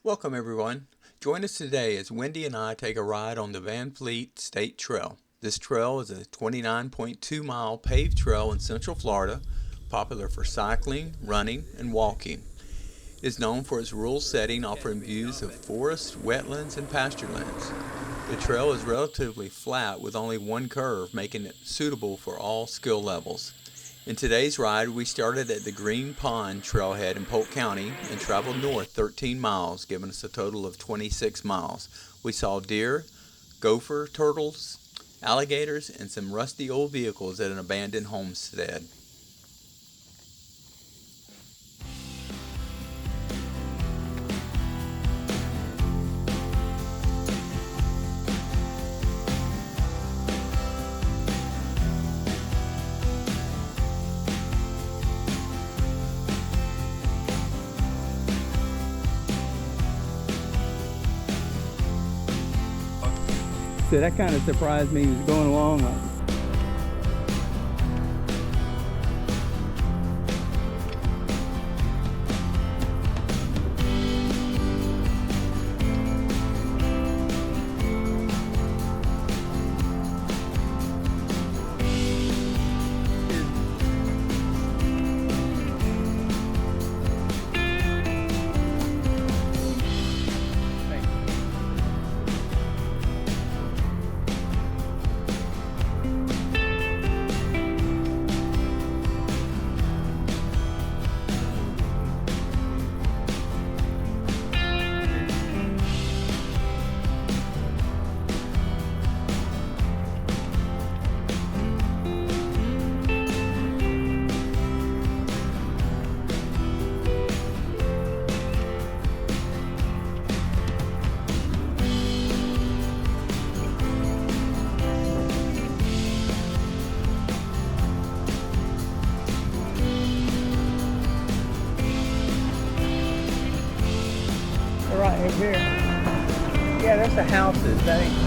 Welcome everyone. Join us today as Wendy and I take a ride on the Van Fleet State Trail. This trail is a 29.2 mile paved trail in Central Florida, popular for cycling, running, and walking. It is known for its rural setting, offering views of forests, wetlands, and pasture lands. The trail is relatively flat with only one curve, making it suitable for all skill levels. In today's ride, we started at the Green Pond Trailhead in Polk County and traveled north 13 miles, giving us a total of 26 miles. We saw deer, gopher, turtles, alligators, and some rusty old vehicles at an abandoned homestead. So that kind of surprised me. He was going along like, right here. Yeah, that's the houses. That ain't